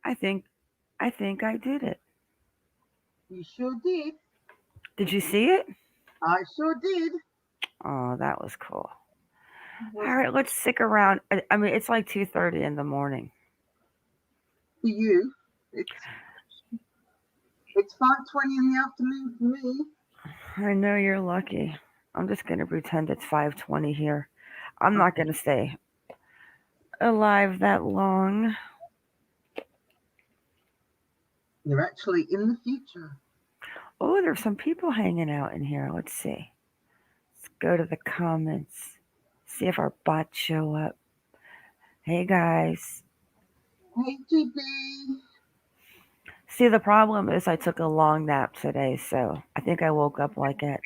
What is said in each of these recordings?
I think I did it. You sure did. Did you see it? I sure did. Oh, that was cool. Was All right, let's stick around. I mean, it's like 2:30 in the morning. for you. It's it's 5:20 in the afternoon for me. I know you're lucky. I'm just gonna pretend it's 5:20 here. I'm not Okay. gonna stay alive that long. You're actually in the future. Oh, there's some people hanging out in here. Let's see. Let's go to the comments. See if our bots show up. Hey guys. Hey, GB. See, the problem is I took a long nap today, so I think I woke up like at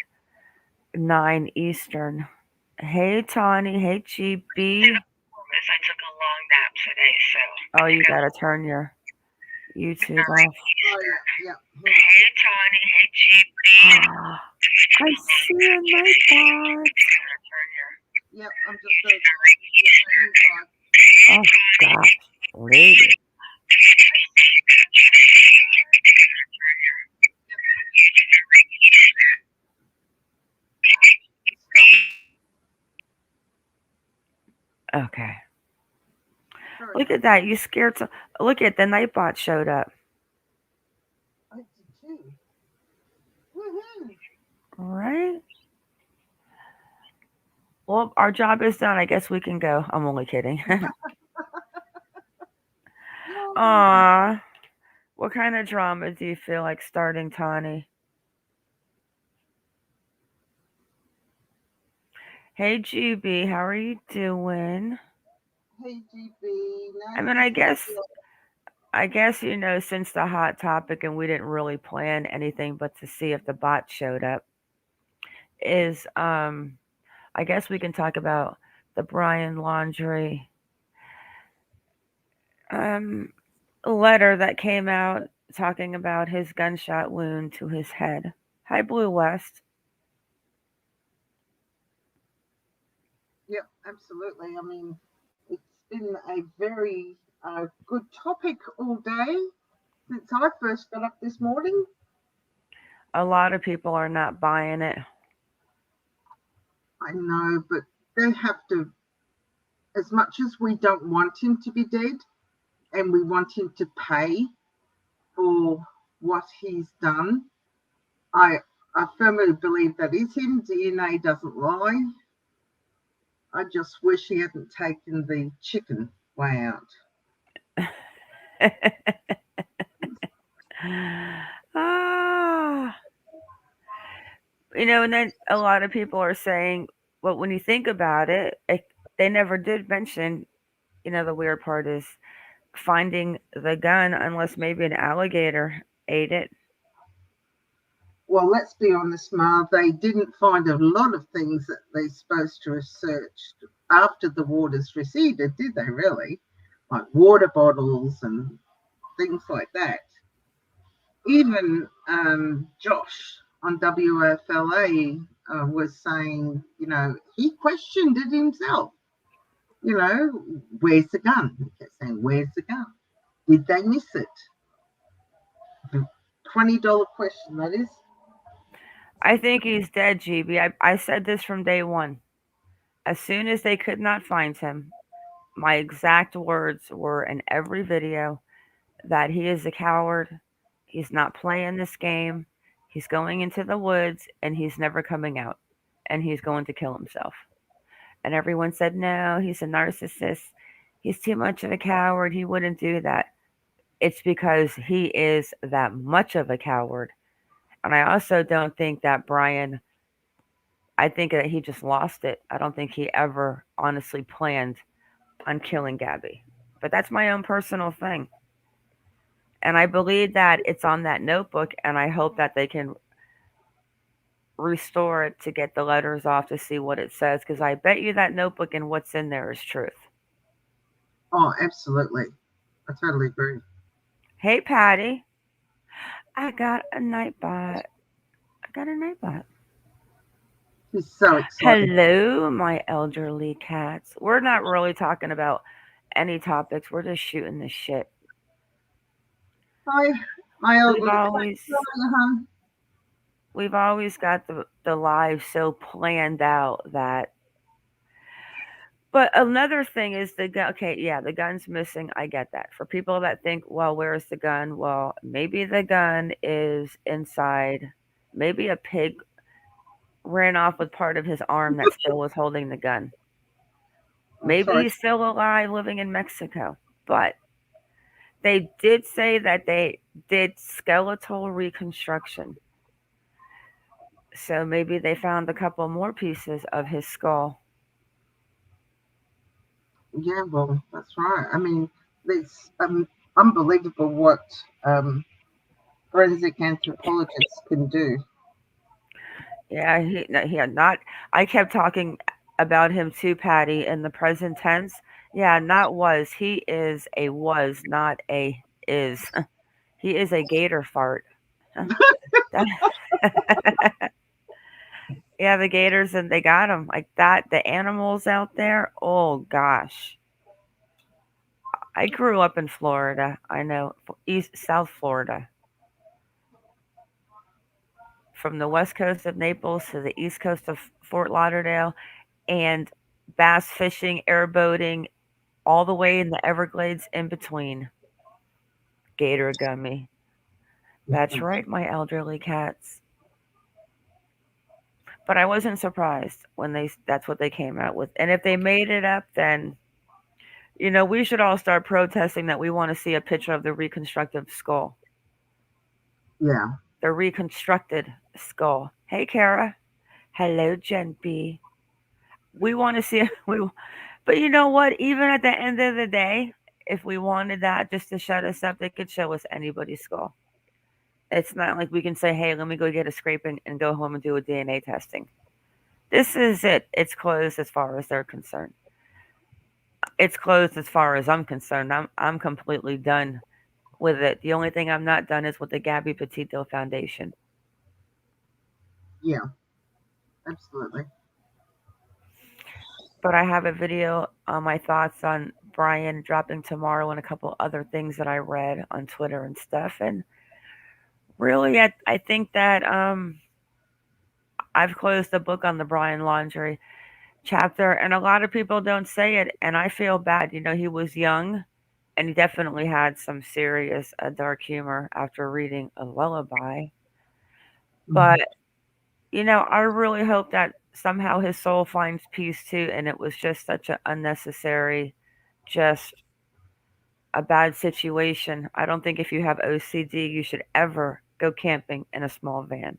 9 Eastern. Hey Tawny. Hey GB. I took a long nap today, so I Oh, think you I gotta will. turn your YouTube Nine off. Oh Eastern. yeah, yeah. Hang on. Hey, Tawny. Hey, GB. Ah, I see a night bot. Turn your Yep, I'm just yeah, Eastern. move on. Oh gosh, lady. Stop. Okay. Sorry Look about at that. that. You scared some. Look at the Nightbot showed up. I did too. Woohoo! Right? Well, our job is done. I guess we can go. I'm only kidding. Yay! Aw. What kind of drama do you feel like starting, Tawny? Hey, GB. How are you doing? Hey, GB. I Nice mean, to see you. I guess since the hot topic and we didn't really plan anything but to see if the bot showed up, is I guess we can talk about the Brian Laundrie um letter that came out talking about his gunshot wound to his head. Hi, Blue West. Yep, absolutely. I mean, it's been a very good topic all day since I first got up this morning. A lot of people are not buying it. I know, but they have to, as much as we don't want him to be dead and we want him to pay for what he's done, I, I firmly believe that is him. DNA doesn't lie. I just wish he hadn't taken the chicken way out. ah, and then a lot of people are saying, well, when you think about it, they never did mention. The weird part is finding the gun, unless maybe an alligator ate it. Well, let's be honest, Ma, they didn't find a lot of things that they're supposed to have searched after the waters receded, did they really? Like water bottles and things like that. Even Josh on WFLA was saying, he questioned it himself. You know, where's the gun? He kept saying, where's the gun? Did they miss it? The $20 question, that is. I think he's dead, GB. I said this from day one. As soon as they could not find him, my exact words were in every video that he is a coward. He's not playing this game. He's going into the woods and he's never coming out. And he's going to kill himself. And everyone said, no, he's a narcissist. He's too much of a coward. He wouldn't do that. It's because he is that much of a coward. And I also don't think that Brian, I think that he just lost it. I don't think he ever honestly planned on killing Gabby. But that's my own personal thing. And I believe that it's on that notebook, and I hope that they can restore it to get the letters off to see what it says, because I bet you that notebook and what's in there is truth. Oh, absolutely. I totally agree. Hey, Patty. I got a nightbot. I got a nightbot. He's so excited. Hello, my elderly cats. We're not really talking about any topics. We're just shooting the shit. Hi, my We've elderly cat. always Hi, we've always got the lives so planned out that. But another thing is the gun. Okay, yeah, the gun's missing. I get that. For people that think, well, where's the gun? Well, maybe the gun is inside. Maybe a pig ran off with part of his arm that still was holding the gun. I'm Maybe sorry. he's still alive living in Mexico. But they did say that they did skeletal reconstruction. So maybe they found a couple more pieces of his skull. Yeah, well, that's right. I mean, it's unbelievable what um, forensic anthropologists can do. Yeah, he had not. I kept talking about him too, Patty, in the present tense. Yeah, not was. He is a was, not a is. He is a gator fart. That- yeah, the gators and they got him like that. The animals out there. Oh gosh, I grew up in Florida. I know East South Florida, from the west coast of Naples to the east coast of Fort Lauderdale, and bass fishing, airboating, all the way in the Everglades in between. Gator gummy. That's right, my elderly cats. But I wasn't surprised when that's what they came out with. And if they made it up, then we should all start protesting that we want to see a picture of the reconstructive skull. Yeah. The reconstructed skull. Hey, Kara. Hello, Jen B. We want to see it. But you know what? Even at the end of the day, if we wanted that just to shut us up, they could show us anybody's skull. It's not like we can say, hey, let me go get a scraping and go home and do a DNA testing. This is it. It's closed as far as they're concerned. It's closed as far as I'm concerned. I'm completely done with it. The only thing I'm not done is with the Gabby Petito Foundation. Yeah, absolutely. But I have a video on my thoughts on Brian dropping tomorrow and a couple other things that I read on Twitter and stuff. And really, I think that I've closed the book on the Brian Laundrie chapter, and a lot of people don't say it, and I feel bad. He was young, and he definitely had some serious dark humor after reading a lullaby. Mhm. But I really hope that somehow his soul finds peace too, and it was just such an unnecessary, just a bad situation. I don't think if you have OCD, you should ever go camping in a small van.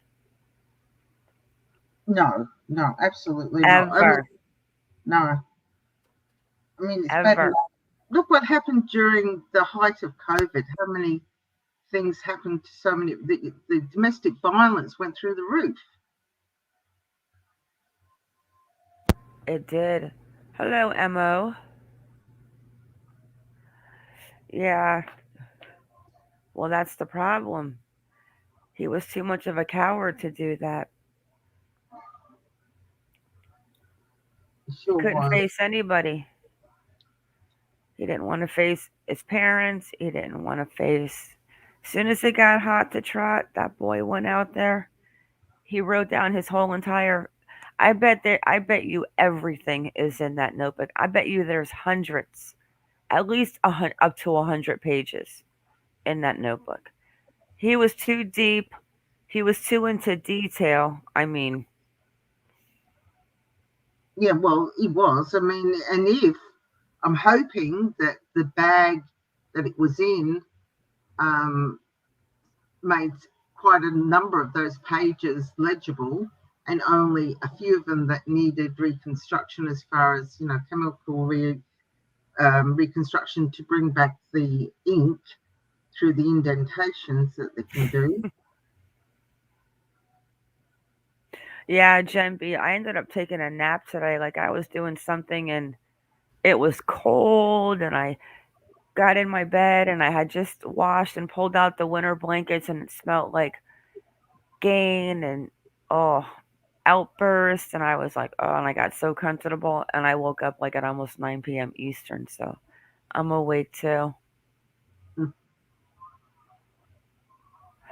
No, no, absolutely not. I mean, Ever, no. I mean, it's bad. ever. Look what happened during the height of COVID. How many things happened to so many? The domestic violence went through the roof. It did. Hello, Mo. Yeah, well, that's the problem. He was too much of a coward to do that. It He sure couldn't was. face anybody. He didn't want to face his parents. He didn't want to face. As soon as it got hot to trot, that boy went out there. He wrote down his whole entire. I bet you everything is in that notebook. I bet you there's hundreds, at least up to 100 pages in that notebook. He was too deep. He was too into detail. I mean, Yeah, well, it was. I mean, and if I'm hoping that the bag that it was in um, made quite a number of those pages legible, and only a few of them that needed reconstruction, as far as chemical reconstruction to bring back the ink through the indentations that they can do. yeah, Jen B. I ended up taking a nap today. Like I was doing something and it was cold, and I got in my bed and I had just washed and pulled out the winter blankets, and it smelled like gain and oh outburst, and I was like, oh, and I got so comfortable, and I woke up like at almost 9 p.m. Eastern, so I'm awake too.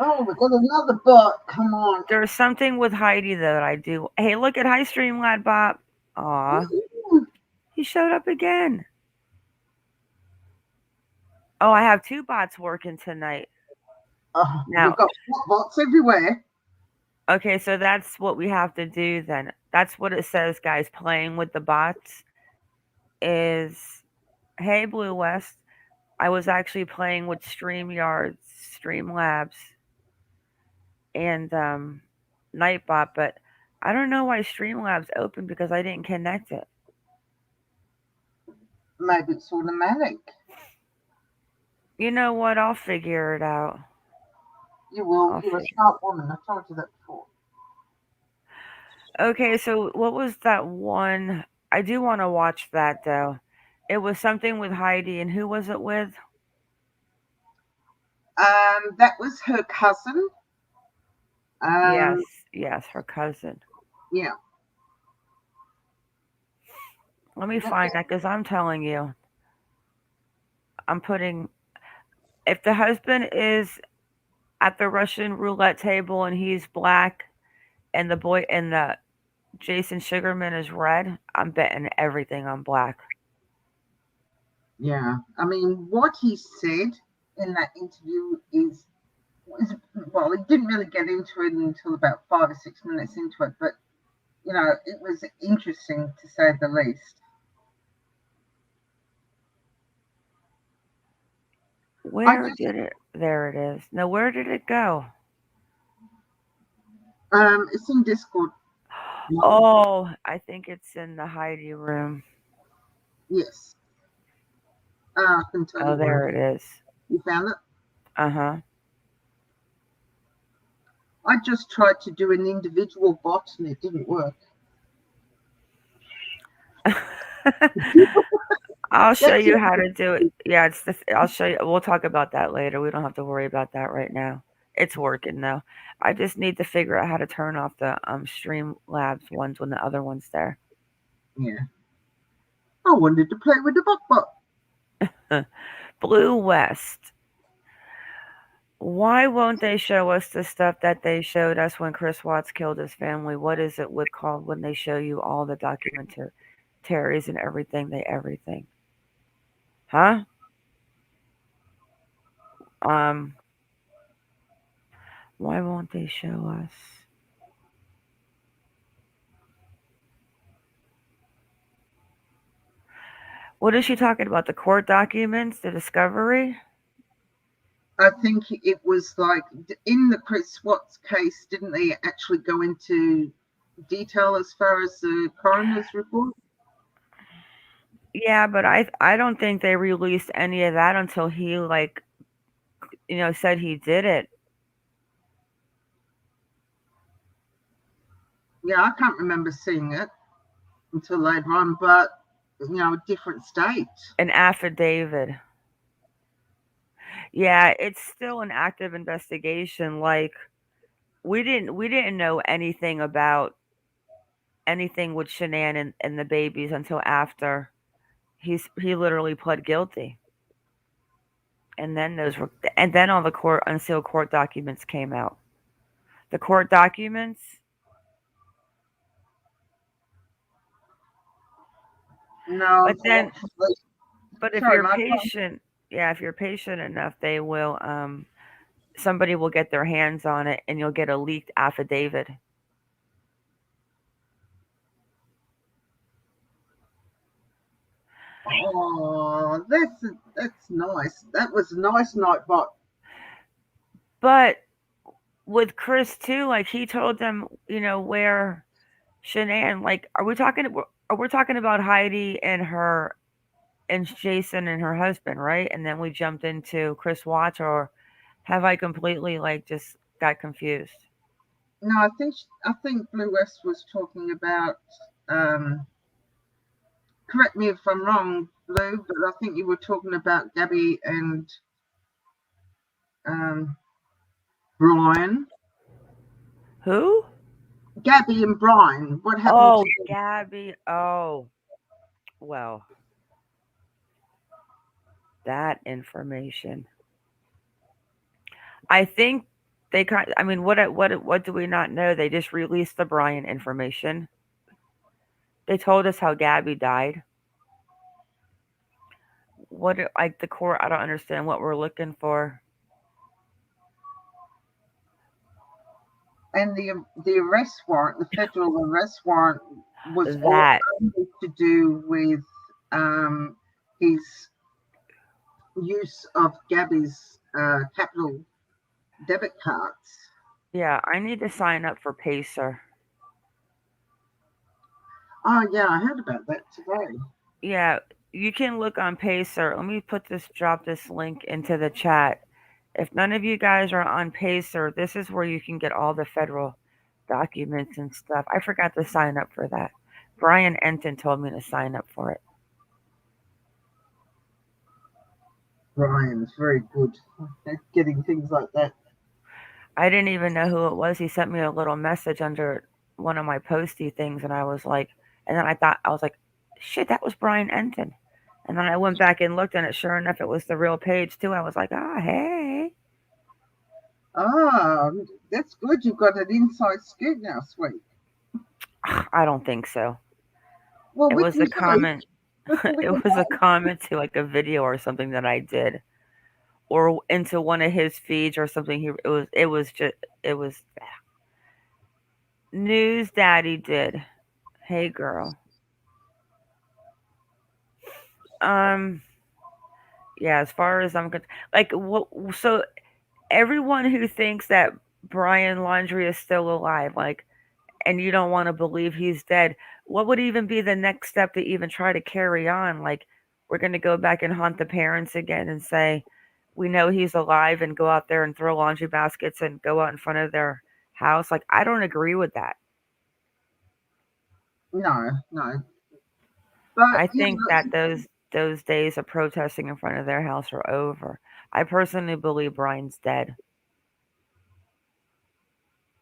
Oh, we got another bot. Come on. There's something with Heidi that I do. Hey, look at High Stream Lad Bop. Aw, Woohoo. he showed up again. Oh, I have two bots working tonight. Oh, we've Now, got bots everywhere. okay, so that's what we have to do then. That's what it says, guys. Playing with the bots is, hey, Blue West. I was actually playing with StreamYards, Streamlabs, and Nightbot, but I don't know why Streamlabs opened because I didn't connect it. Maybe it's automatic. You know what? I'll figure it out. You will. I'll You're a figure. smart woman. I told you that before. Okay, so what was that one? I do want to watch that though. It was something with Heidi, and who was it with? That was her cousin. Yes, Um, yes, her cousin. yeah. Let me Let find that because I'm telling you, I'm putting. If the husband is at the Russian roulette table and he's black, and the boy and the Jason Sugarman is red, I'm betting everything on black. Yeah. I mean, what he said in that interview is well, he didn't really get into it until about 5 or 6 minutes into it, but it was interesting to say the least. I Where just did it? There it is. No, where did it go? it's in Discord. No. Oh, I think it's in the Heidi room. Yes. I can tell Oh, you where there it is. you found it. Uh huh. I just tried to do an individual bot and it didn't work. I'll show That's you it. how to do it. Yeah, it's the. I'll show you. We'll talk about that later. We don't have to worry about that right now. It's working though. I just need to figure out how to turn off the Streamlabs ones when the other one's there. Yeah. I wanted to play with the bot. Blue West. Why won't they show us the stuff that they showed us when Chris Watts killed his family? What is it with called when they show you all the documentaries and everything? Everything, huh? Um, why won't they show us? What is she talking about? The court documents, the discovery? I think it was like in the Chris Watts case, didn't they actually go into detail as far as the coroner's report? Yeah, but I don't think they released any of that until he like said he did it. Yeah, I can't remember seeing it until later on, but a different state. An affidavit. Yeah, it's still an active investigation. Like we didn't know anything about anything with Shanann and the babies until after he literally pled guilty. And then all the court unsealed court documents came out. The court documents, No, but then unfortunately. but if Sorry, you're Mark. patient, yeah, if you're patient enough, they will somebody will get their hands on it and you'll get a leaked affidavit. Oh, that's nice. That was a nice Nightbot. But with Chris too, like he told them, where Shanann, like, are we talking about Heidi and her and Jason and her husband, right? And then we jumped into Chris Watts, or have I completely like just got confused? No, I think Blue West was talking about. Um, Correct me if I'm wrong, Blue, but I think you were talking about Gabby and um, Brian. Who? Gabby and Brian. What happened Oh, to them? Gabby. Oh, well, that information. I think I mean, what do we not know? They just released the Brian information. They told us how Gabby died. Like the court? I don't understand what we're looking for. And the arrest warrant, the federal arrest warrant, was all That only to do with his use of Gabby's capital debit cards. yeah, I need to sign up for Pacer. Oh yeah, I heard about that today. Yeah, you can look on Pacer. Let me drop this link into the chat. If none of you guys are on Pacer, this is where you can get all the federal documents and stuff. I forgot to sign up for that. Brian Enton told me to sign up for it. Brian's very good at getting things like that. I didn't even know who it was. He sent me a little message under one of my posty things, and I was like, and then I was like, shit, that was Brian Enton. And then I went back and looked, and sure enough, it was the real page too. I was like, ah, hey. Ah, that's good. You've got an inside scoop now, sweet. I don't think so. Well, It with was your a face, comment. with It your was a comment to like a video or something that I did, or into one of his feeds or something. It was News Daddy did. Hey girl. Um. Yeah. As far as I'm concerned, like what? So everyone who thinks that Brian Laundrie is still alive, like, and you don't want to believe he's dead, what would even be the next step to even try to carry on? Like, we're going to go back and haunt the parents again and say, we know he's alive and go out there and throw laundry baskets and go out in front of their house. Like, I don't agree with that. no, no. But I you think that know, those days of protesting in front of their house are over. I personally believe Brian's dead.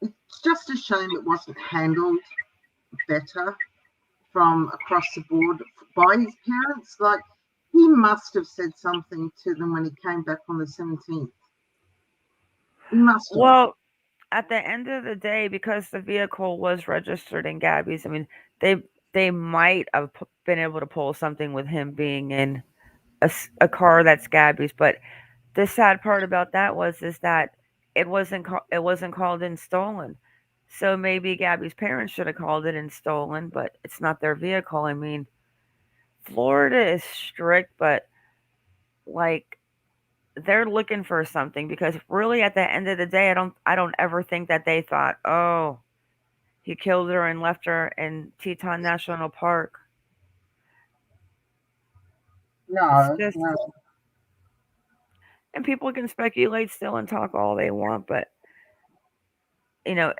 it's just a shame it wasn't handled better from across the board by his parents. Like he must have said something to them when he came back on the 17th. He must have. Well, at the end of the day, because the vehicle was registered in Gabby's, I mean, they they might have been able to pull something with him being in a car that's Gabby's. But the sad part about that is that it wasn't called in stolen. So maybe Gabby's parents should have called it in stolen, but it's not their vehicle. I mean, Florida is strict, but like they're looking for something because really at the end of the day, I don't ever think that they thought, oh, he killed her and left her in Teton National Park. It's No, just, no, and people can speculate still and talk all they want, but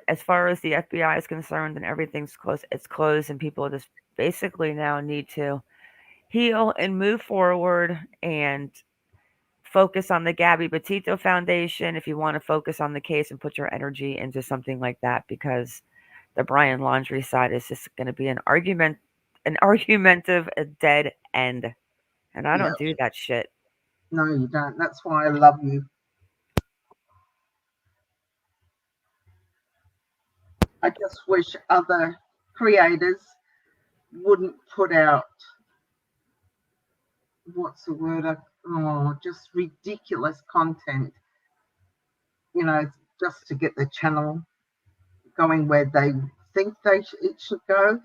as far as the FBI is concerned and everything's closed, it's closed, and people just basically now need to heal and move forward and focus on the Gabby Petito Foundation if you want to focus on the case and put your energy into something like that because the Brian Laundrie side is just going to be an argumentative, a dead end. And I yeah, don't do that shit. no, you don't. That's why I love you. I just wish other creators wouldn't put out what's the word? Oh, just ridiculous content. You know, just to get the channel going where they think it should go.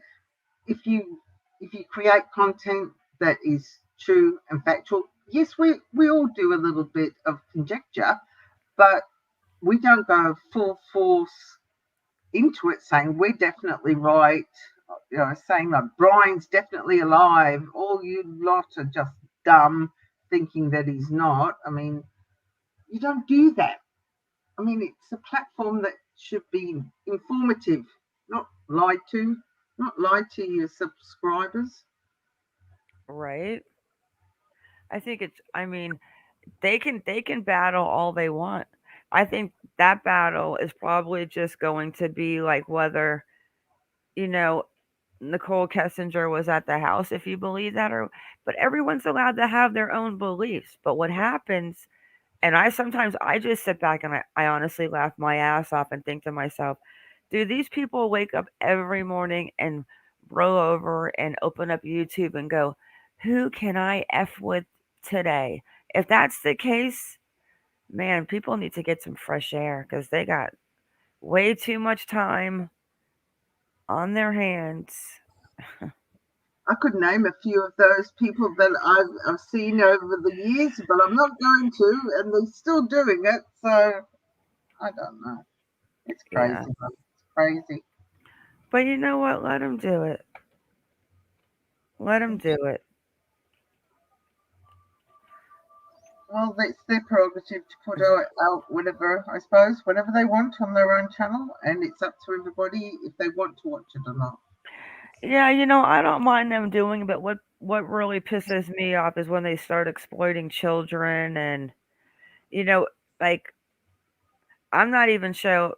If you if you create content that is true and factual, yes, we all do a little bit of conjecture, but we don't go full force into it saying we're definitely right. You know, saying that Brian's definitely alive. All you lot are just dumb, thinking that he's not. I mean, you don't do that. I mean, it's a platform that should be informative, not lied to, not lied to your subscribers. Right? I think it's I mean, they can battle all they want. I think that battle is probably just going to be like whether, you know, Nicole Kessinger was at the house if you believe that or but everyone's allowed to have their own beliefs. But what happens And I sometimes I just sit back and I honestly laugh my ass off and think to myself, do these people wake up every morning and roll over and open up YouTube and go, who can I F with today? If that's the case, man, people need to get some fresh air because they got way too much time on their hands. I could name a few of those people that I've seen over the years, but I'm not going to, and they're still doing it. So I don't know. It's Yeah. crazy, man. It's crazy. But you know what? Let them do it. Let them do it. Well, it's their prerogative to put out whatever, I suppose, whatever they want on their own channel, and it's up to everybody if they want to watch it or not. Yeah, I don't mind them doing it, but what really pisses me off is when they start exploiting children and you know, like I'm not even sure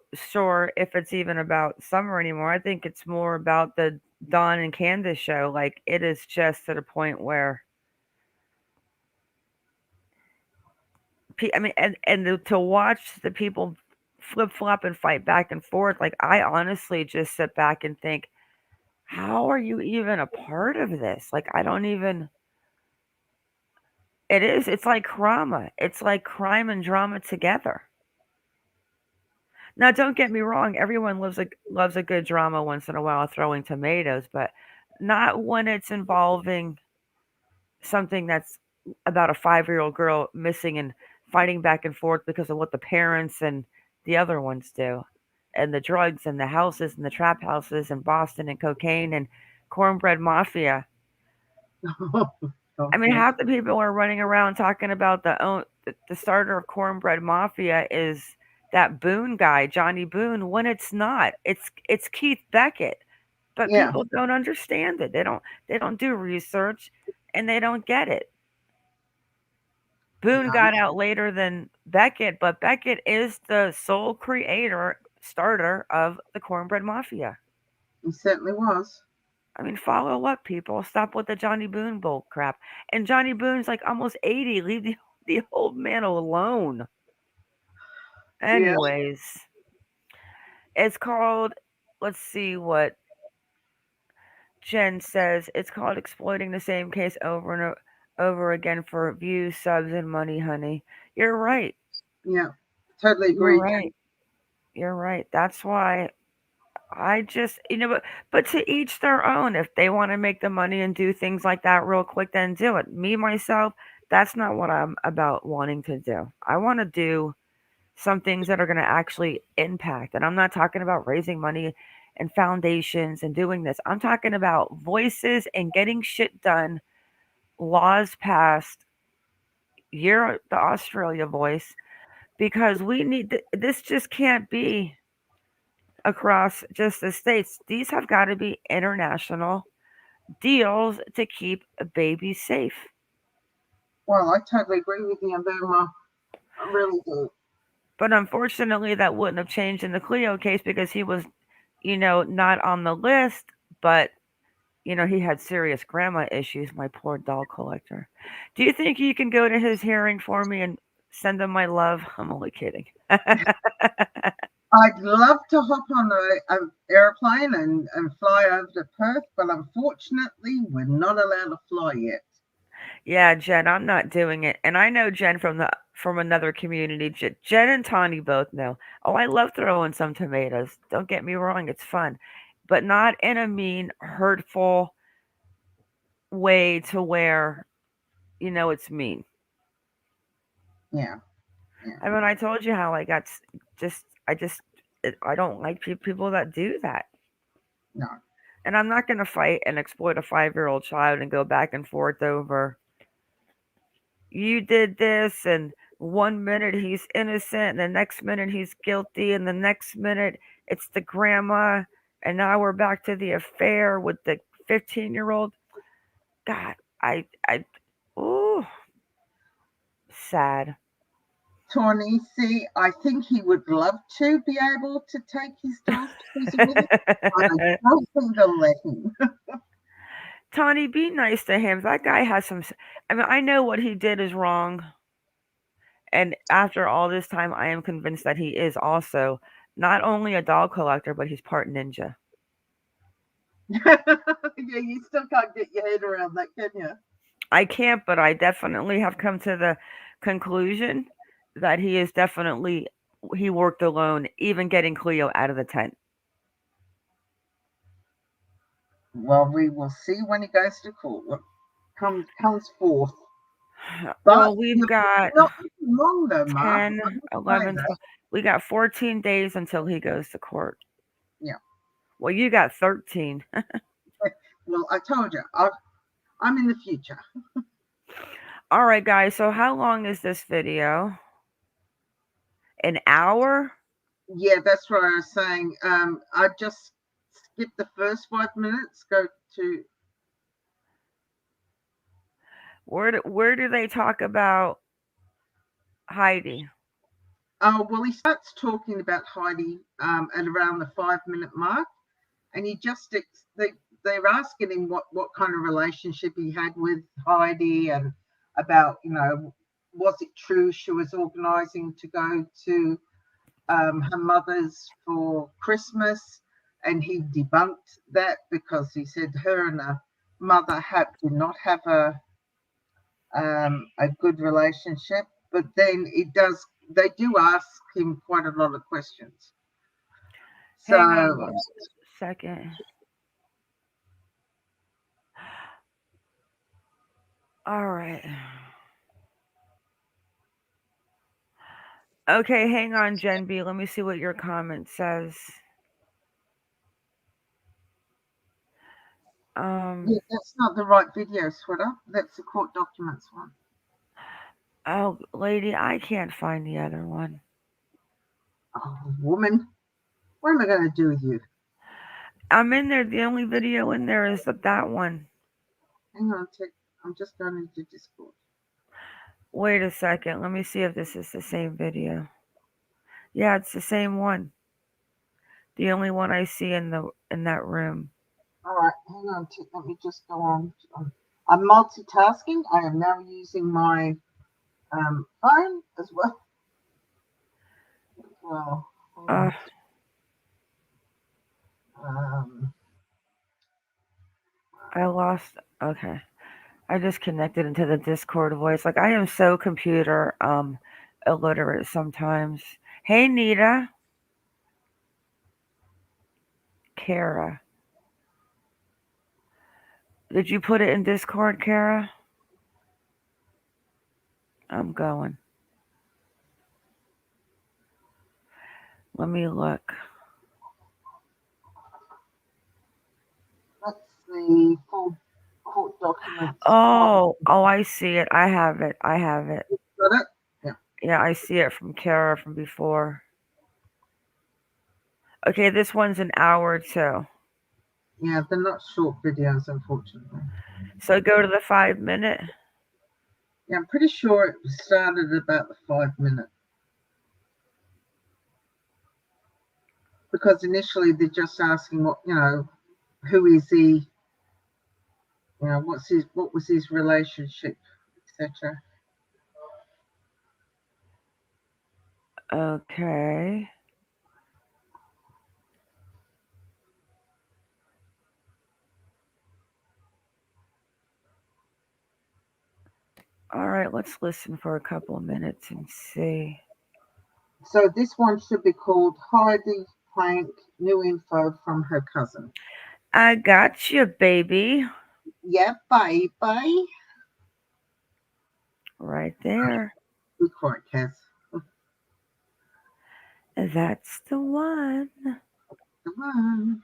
if it's even about Summer anymore. I think it's more about the Dawn and Candace show. Like it is just to the point where I mean, to watch the people flip flop and fight back and forth. Like I honestly just sit back and think, how are you even a part of this? Like I don't even. It is. It's like drama. It's like crime and drama together. Now, don't get me wrong. Everyone loves a good drama once in a while, throwing tomatoes, but not when it's involving something that's about a 5-year-old girl missing and fighting back and forth because of what the parents and the other ones do, and the drugs and the houses and the trap houses in Boston and cocaine and cornbread mafia. God, I mean, yes. half the people are running around talking about the starter of Cornbread Mafia is that Boone guy, Johnny Boone, when it's not. It's Keith Beckett. But Yeah, people don't understand it. They don't do research and they don't get it. Boone no, got out later than Beckett, but Beckett is the sole creator starter of the Cornbread Mafia. he certainly was. I mean, follow up, people. Stop with the Johnny Boone bull crap. And Johnny Boone's like almost 80. Leave the old man alone. Yeah, Anyways, it's called, let's see what Jen says. It's called exploiting the same case over and over again for views, subs, and money, honey. You're right. yeah, totally You're agree. right. You're right. That's why I just, but to each their own. If they want to make the money and do things like that real quick, then do it. Me, myself, that's not what I'm about wanting to do. I want to do some things that are going to actually impact. And I'm not talking about raising money and foundations and doing this. I'm talking about voices and getting shit done, laws passed, you're the Australia voice, because we need this just can't be across just the states. These have got to be international deals to keep babies safe. Well, I totally agree with you, Vilma. I really do. But unfortunately, that wouldn't have changed in the Cleo case because he was, not on the list, but he had serious grandma issues, my poor doll collector. Do you think you can go to his hearing for me and send him my love? I'm only kidding. I'd love to hop on a airplane and fly over to Perth, but unfortunately, we're not allowed to fly yet. Yeah, Jen, I'm not doing it. And I know Jen from another community. Jen and Tawny both know. Oh, I love throwing some tomatoes. Don't get me wrong, it's fun. But not in a mean, hurtful way to where, it's mean. Yeah, yeah, I mean, I told you how I got just I just I don't like people that do that. no. And I'm not going to fight and exploit a 5-year-old child and go back and forth over you did this and one minute he's innocent and the next minute he's guilty and the next minute it's the grandma and now we're back to the affair with the 15-year-old. God, I oh, sad. Tawny, see, I think he would love to be able to take his dolls to prison with him, but I don't think they'll let him. Tawny, be nice to him. That guy has some. I mean, I know what he did is wrong, And after all this time, I am convinced that he is also not only a dog collector, but he's part ninja. Yeah, you still can't get your head around that, can you? I can't, but I definitely have come to the conclusion that he is definitely he worked alone, even getting Cleo out of the tent. Well, we will see when he goes to court what comes forth. But Well, we've you're got not looking wrong though, Ma. 10, I must say 11, that. 12. We got 14 days until he goes to court. Yeah. Well, you got 13. Well, I told you, I'm in the future. All right, guys. So how long is this video? An hour? Yeah, that's what I was saying. I just skip the first 5 minutes, go to. Where do they talk about Heidi? Oh, well, he starts talking about Heidi at around the 5 minute mark, and he just they're asking him what kind of relationship he had with Heidi, and about was it true she was organising to go to her mother's for Christmas, and he debunked that because he said her and her mother did not have a good relationship. But then they do ask him quite a lot of questions. Hang on So one second. All right. Okay, hang on, Gen B. Let me see what your comment says. Um, yeah, that's not the right video, Sweater. That's the court documents one. oh, lady, I can't find the other one. Oh, woman, what am I going to do with you? I'm in there. The only video in there is that one. Hang on, I'm just going into Discord. Wait a second. Let me see if this is the same video. Yeah, it's the same one. The only one I see in that room. All right, hang on, let me just go on. I'm multitasking. I am now using my phone as well. Well, hang Uh, on. Um, I lost. Okay, I just connected into the Discord voice. Like I am so computer illiterate sometimes. Hey, Nita, Kara, did you put it in Discord, Kara? I'm going. Let me look. that's the full court documents. Oh, I see it. I have it. I have it. Got it? Yeah. Yeah, I see it from Kara from before. Okay, this one's an hour too. Yeah, they're not short videos, unfortunately. So go to the 5 minute. Yeah, I'm pretty sure it started about the 5 minute. Because initially they're just asking who is he, what was his relationship, etc. Okay. All right, let's listen for a couple of minutes and see. So this one should be called Heidi Plank, new info from her cousin. I got you, baby. Yeah, bye bye. Right there. Be quiet, Kaz. That's the one. Come on.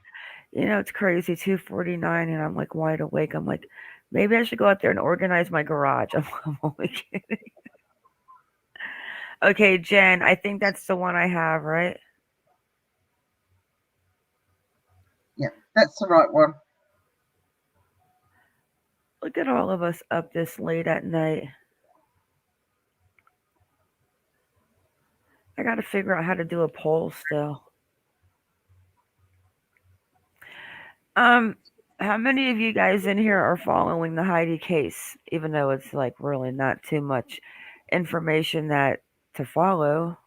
You know, it's crazy. 2:49, and I'm like wide awake. I'm like, maybe I should go out there and organize my garage. I'm only kidding. Okay, Jen, I think that's the one I have, right? Yeah, that's the right one. Look at all of us up this late at night. I got to figure out how to do a poll still. Um, how many of you guys in here are following the Heidi case, even though it's like really not too much information that to follow.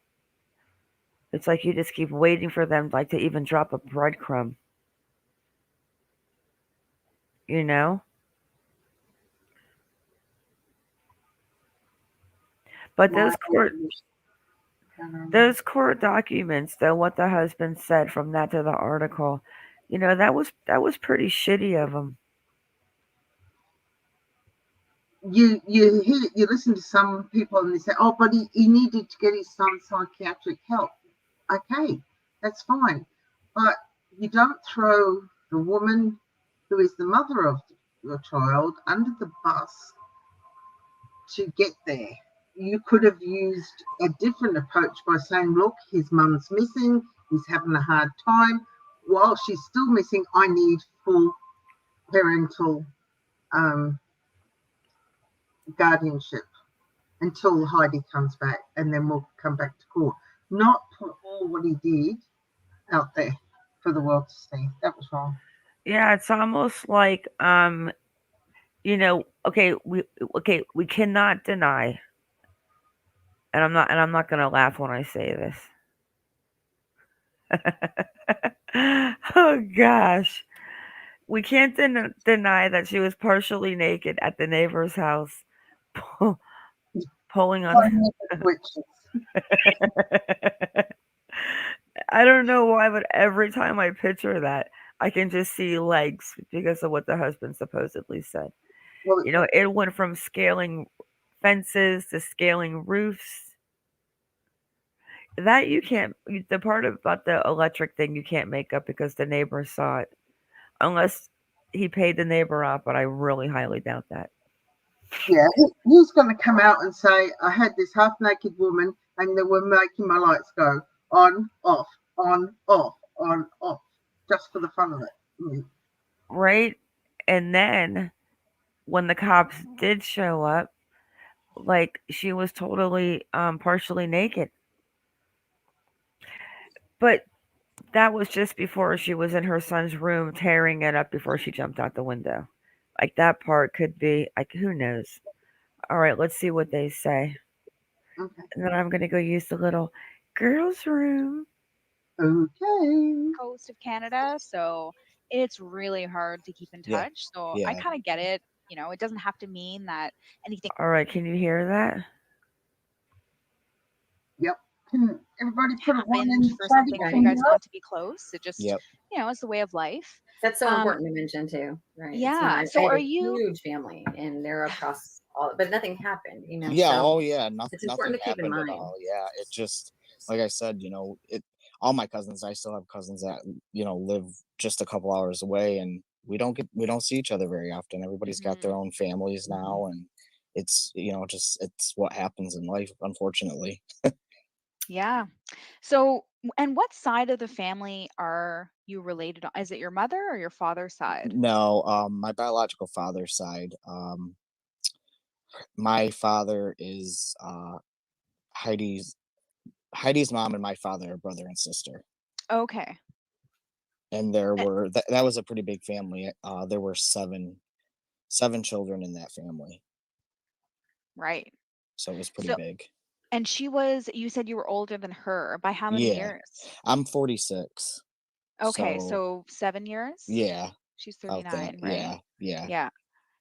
It's like you just keep waiting for them like to even drop a breadcrumb, you know? But My, those court documents, though, what the husband said from that to the article, that was pretty shitty of him. you listen to some people and they say, oh, but he needed to get his son psychiatric help. Okay, that's fine, but you don't throw the woman who is the mother of your child under the bus to get there. You could have used a different approach by saying, look, his mum's missing, he's having a hard time. While she's still missing, I need full parental um, guardianship until Heidi comes back, and then we'll come back to court. Not put all what he did out there for the world to see. That was wrong. Yeah, it's almost like we cannot deny, and I'm not gonna laugh when I say this. Oh gosh. We can't deny that she was partially naked at the neighbor's house, pull- pulling on. I don't know why, but every time I picture that, I can just see legs because of what the husband supposedly said. Well, It went from scaling fences to scaling roofs. That you can't. The part about the electric thing you can't make up because the neighbor saw it, unless he paid the neighbor off. But I really highly doubt that. yeah, he's going to come out and say, I had this half naked woman and they were making my lights go on, off, on, off, on, off, just for the fun of it. Right? And then when the cops did show up, like she was totally partially naked. But that was just before she was in her son's room tearing it up before she jumped out the window. Like that part could be like who knows. All right, let's see what they say. Okay. And then I'm gonna go use the little girls' room. Okay. Coast of Canada, so it's really hard to keep in Yeah. touch. So I Yeah. kind of get it. It doesn't have to mean that anything All right, can you hear that? Yep. Can everybody put a one happened in the for chat something if for you you can guys hear not it? to be close. It just, Yep. it's the way of life. That's so Um, important to mention too, right? It's yeah. not, I So have are a you? huge family and they're across all, but nothing happened, Yeah. so Oh, yeah. it's Nothing important to keep in happened at mind. all. Yeah. It just, like I said, it. All my cousins. I still have cousins that live just a couple hours away, and we don't see each other very often. Everybody's got their Mhm. own families now, and it's just it's what happens in life, unfortunately. Yeah. So, and what side of the family are you related on? Is it your mother or your father's side? No, my biological father's side. My father is Heidi's Heidi's mom and my father are brother and sister. Okay. And there were that was a pretty big family. There were seven children in that family, Right. so it was pretty So, big. and you said you were older than her by how many Yeah, years? I'm 46, Okay, so so 7 years? yeah, She's about that. 39, right? Yeah, Yeah.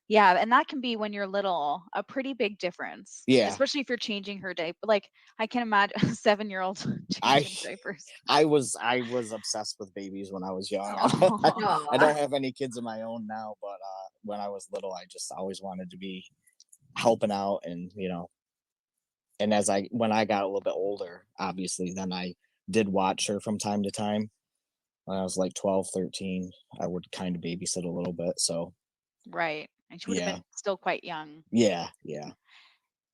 Yeah, and that can be when you're little a pretty big difference, yeah. especially if you're changing her diaper. Like I can imagine a 7-year-old I changing diapers. I was obsessed with babies when I was young. I, Oh, I don't have any kids of my own now, but when I was little, I just always wanted to be helping out, and when I got a little bit older, obviously, then I did watch her from time to time. When I was like 12, 13, I would kind of babysit a little bit. So right. And she would have yeah, been still quite young. yeah.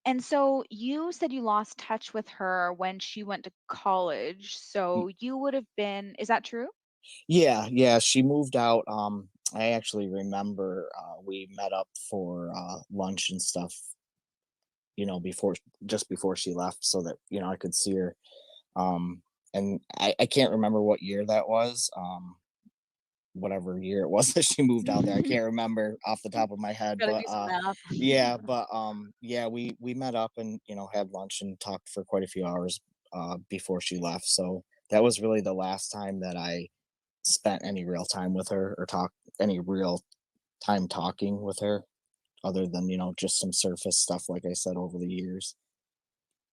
And so you said you lost touch with her when she went to college. So you would have been, is that true? Yeah. She moved out. I actually remember we met up for lunch and stuff, before just before she left so that, I could see her. And I can't remember what year that was. whatever year it was that she moved out there. I can't remember off the top of my head, Gotta but do some math. yeah, but yeah, we met up and had lunch and talked for quite a few hours before she left. So that was really the last time that I spent any real time with her or talk any real time talking with her, other than just some surface stuff, like I said, over the years.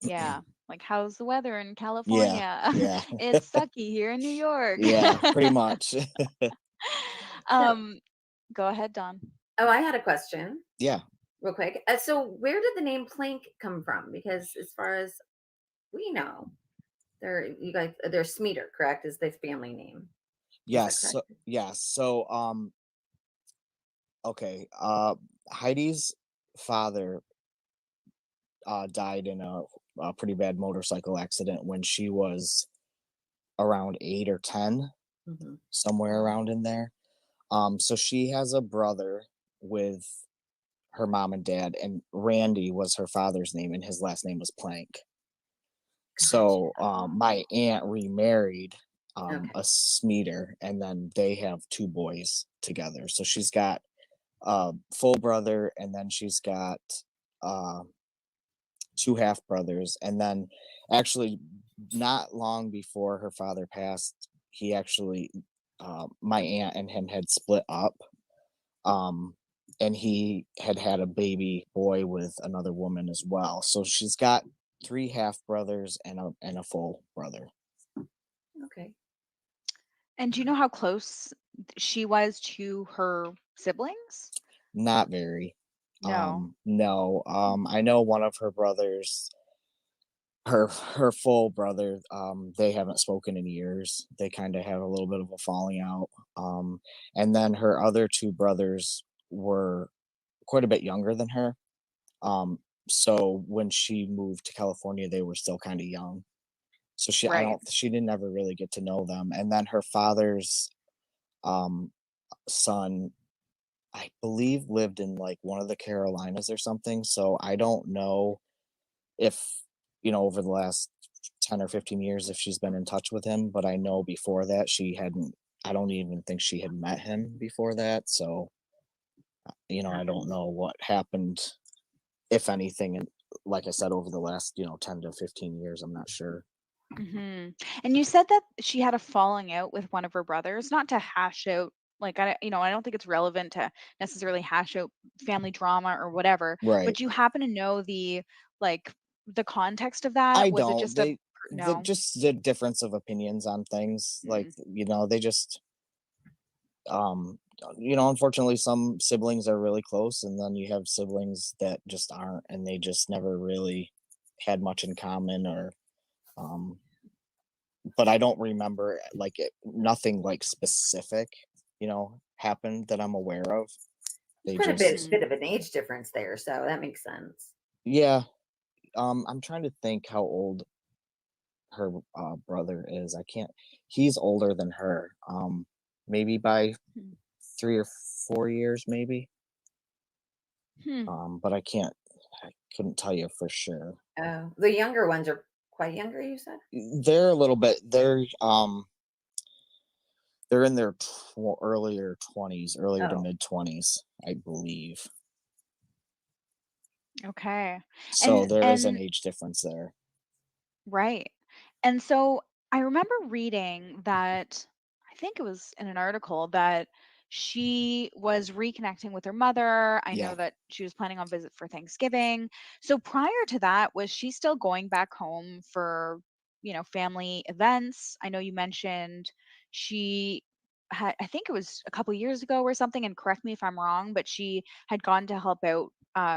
Yeah. Like, how's the weather in Yeah, California? yeah, It's sucky here in New York. yeah, pretty much. So, um, Go ahead, Don. oh, I had a question Yeah. real quick. So, where did the name Plank come from? Because as far as we know, they're Smeater, correct? Is the family name? Is that Yes. correct? Yes. So okay. Heidi's father died in a pretty bad motorcycle accident when she was around 8 or 10, Mm-hmm. somewhere around in there. So she has a brother with her mom and dad, and Randy was her father's name, and his last name was Plank. Gotcha. So my aunt remarried Okay. a Smeater, and then they have two boys together. So she's got a full brother, and then she's got uh, two half brothers. And then actually, not long before her father passed, he actually, my aunt and him had split up. Um, and he had a baby boy with another woman as well. So she's got three half brothers and a full brother. Okay. And do you know how close she was to her siblings? Not very. No. No. I know one of her brothers, her full brother, they haven't spoken in years. They kind of have a little bit of a falling out. And then her other two brothers were quite a bit younger than her. Um, so when she moved to California, they were still kind of young. So Right. she didn't ever really get to know them. And then her father's um son, I believe, lived in like one of the Carolinas or something. So I don't know if, over the last 10 or 15 years, if she's been in touch with him, but I know before that she hadn't. I don't even think she had met him before that. So, I don't know what happened, if anything. And like I said, over the last, 10 to 15 years, I'm not sure. And you said that she had a falling out with one of her brothers, not to hash out, like, I don't think it's relevant to necessarily hash out family drama or whatever, but Right. do you happen to know like, the context of that? I Was it don't. just a, no? Just the difference of opinions on things. Like, Mm, they just, um, unfortunately, some siblings are really close, and then you have siblings that just aren't, and they just never really had much in common, or, um, but I don't remember like nothing like specific, happened that I'm aware of. They Quite a just, bit of an age difference there, so that makes sense. yeah. I'm trying to think how old her brother is. I can't. He's older than her. Maybe by mm, 3 or 4 years, maybe. hmm. But I can't. I couldn't tell you for sure. Oh, the younger ones are quite younger, you said? They're a little bit. They're in their earlier 20s, earlier to Oh, mid 20s, I believe. Okay. So And there is an and age difference there. right. And so I remember reading that, I think it was in an article, that she was reconnecting with her mother. I know Yeah. that she was planning on visit for Thanksgiving. So prior to that, was she still going back home for, family events? I know you mentioned she had, I think it was a couple years ago or something, and correct me if I'm wrong, but she had gone to help out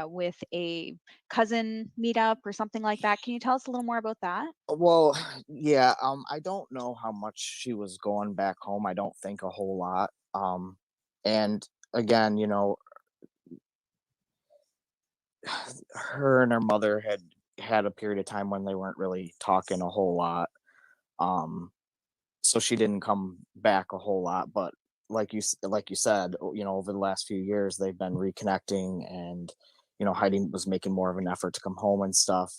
with a cousin meetup or something like that. Can you tell us a little more about that? Well, yeah. I don't know how much she was going back home. I don't think a whole lot. And again, her and her mother had a period of time when they weren't really talking a whole lot. Um, so she didn't come back a whole lot. But like you said, over the last few years, they've been reconnecting, and Heidi was making more of an effort to come home and stuff.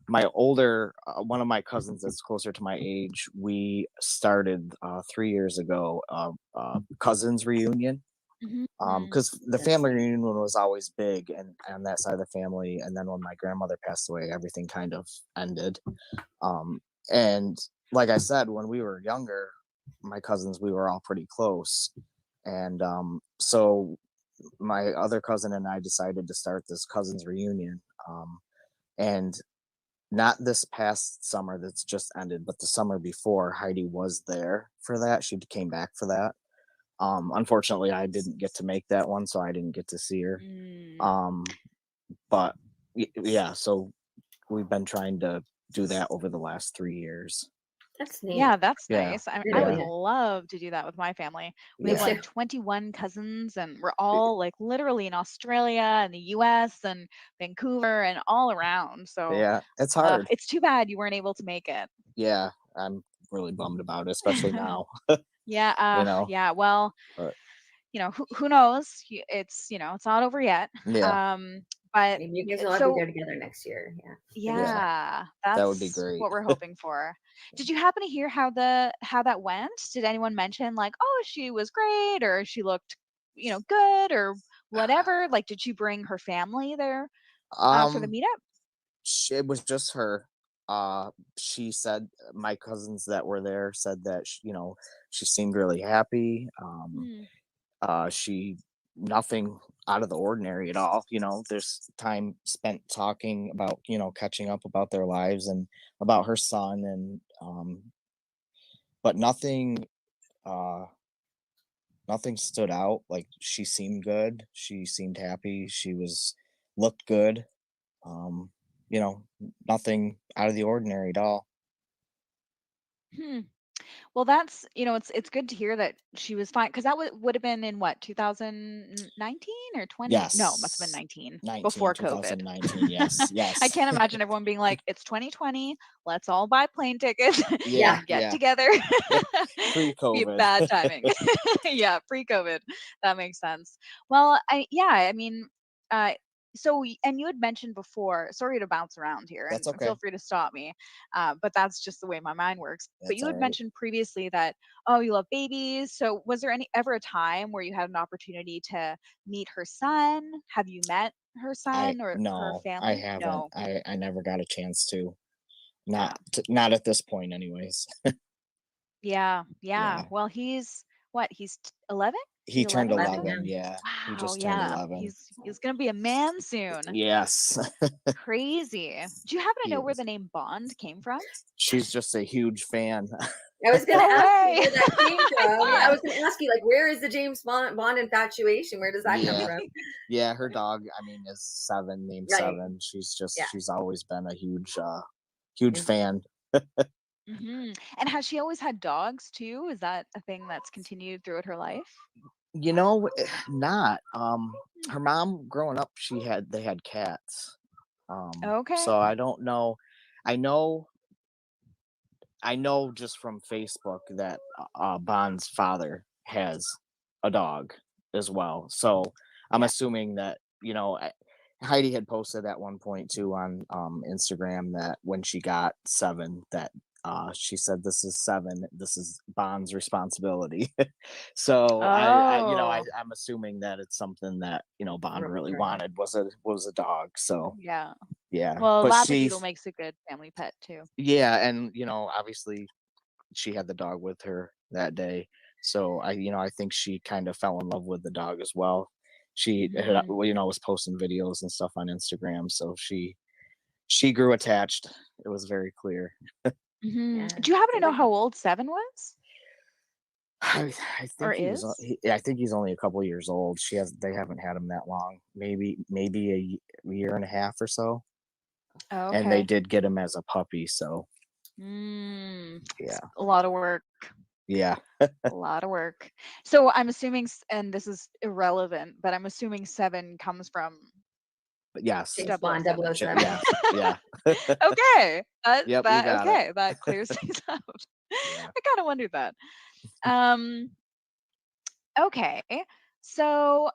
my older one of my cousins that's closer to my age, we started 3 years ago cousins reunion, because the Yes. family reunion was always big and on that side of the family, and then when my grandmother passed away, everything kind of ended. And like I said, when we were younger, my cousins, we were all pretty close, and so my other cousin and I decided to start this cousins reunion, and not this past summer that's just ended, but the summer before, Heidi was there for that. She came back for that. Unfortunately, I didn't get to make that one, so I didn't get to see her. But yeah, so we've been trying to do that over the last 3 years. That's neat. Yeah, that's Yeah, nice. I Good would idea. love to do that with my family. We have Me yeah, too. 21 cousins, and we're all like literally in Australia and the US and Vancouver and all around. So yeah. It's hard. it's too bad you weren't able to make it. Yeah, I'm really bummed about it, especially now. Yeah, You know, yeah. Well, but who knows? It's it's not over yet. yeah, But Maybe you guys will all be so there together next year. Yeah. Fingers yeah, crossed. yeah, that would be that's great. what we're hoping for. Did you happen to hear how that went? Did anyone mention like, oh, she was great, or she looked, good, or whatever? Like, did she bring her family there for the Um, meetup? it was just her. She said my cousins that were there said that she seemed really happy. Hmm. She nothing out of the ordinary at all. There's time spent talking about catching up about their lives and about her son, and but uh nothing stood out. Like, she seemed good. She seemed happy. Looked good. Um, you know, Nothing out of the ordinary at all. Hmm. Well, that's it's good to hear that she was fine, because that would have been in what, 2019 or 20? No, must have been Yes. 19 19, before COVID. 2019. Yes, I yes. can't imagine everyone being like, it's 2020, let's all buy plane tickets Yeah. Yeah, and get yeah. together. Be Pre-COVID. bad timing. Yeah, pre-COVID. That makes sense. Well, I mean, uh, and you had mentioned before, sorry to bounce around here, That's and feel okay. free to stop me, but that's just the way my mind works. But That's you all had right. mentioned previously that, oh, you love babies. So was there ever a time where you had an opportunity to meet her son? Have you met her I son or her No, I family? haven't. No. I never got a chance to. Yeah. Not at this point, anyways. Yeah. Yeah. Yeah. Well, he's what? He's 11? He He's turned 11 11. now? Yeah. 11. Yeah. He Wow. just turned Yeah. 11. He's going to be a man soon. Yes. Crazy. Do you happen to He know where is. the name Bond came from? She's just a huge fan. I was going to No ask you way. where that came from. Yeah, I Yeah. was going to ask you, like, where is the James Bond infatuation? Where does that come Yeah. from? Yeah, her dog, I mean, is Seven, named Right. Seven. Yeah. She's always been a huge fan. And has she always had dogs too? Is that a thing that's continued throughout her life? Not. Her mom growing up, they had cats. Okay. So I don't know. I know I know just from Facebook that Bond's father has a dog as well. So I'm Yeah. assuming that, Heidi had posted at one point too on Instagram that when she got Seven, that she said, "This is Seven. This is Bond's responsibility." So Oh, I'm assuming that it's something that Bond really Right. wanted was a dog. So yeah. yeah, Well, but Labradoodle makes a good family pet too. yeah, and obviously she had the dog with her that day. So I think she kind of fell in love with the dog as well. She had, Mhm. was posting videos and stuff on Instagram, so she grew attached. It was very clear. Mhm. Yeah. Do you happen to Good know idea. how old Seven was I or think is? I think he's only a couple years old. They haven't had him that long. Maybe a year and a half or so. Oh, And they okay. did get him as a puppy, so It's yeah. a lot of work. Yeah. A lot of work. So I'm assuming, and this is irrelevant, but I'm assuming Seven comes from But yes. James Bond 007. 007. Yes. Yeah. Okay. Yep, you got it. Okay. That clears things up. Yeah. I kind of wondered that. Um, okay. So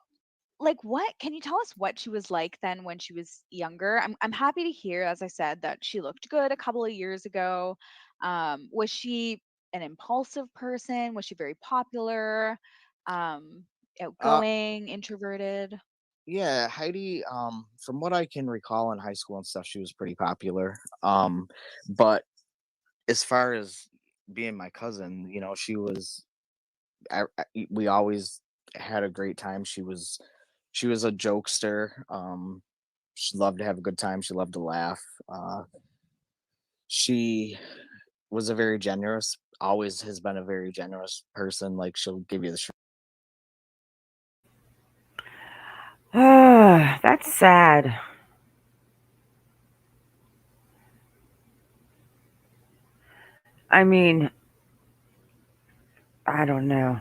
like, what can you tell us what she was like then when she was younger? I'm happy to hear, as I said, that she looked good a couple of years ago. Was she an impulsive person? Was she very popular? Uh, Outgoing, introverted? yeah, Heidi. From what I can recall in high school and stuff, she was pretty popular. But as far as being my cousin, she was. We always had a great time. She was a jokester. She loved to have a good time. She loved to laugh. She was a very generous. Always has been a very generous person. Like she'll give you the. That's sad. I mean, I don't know.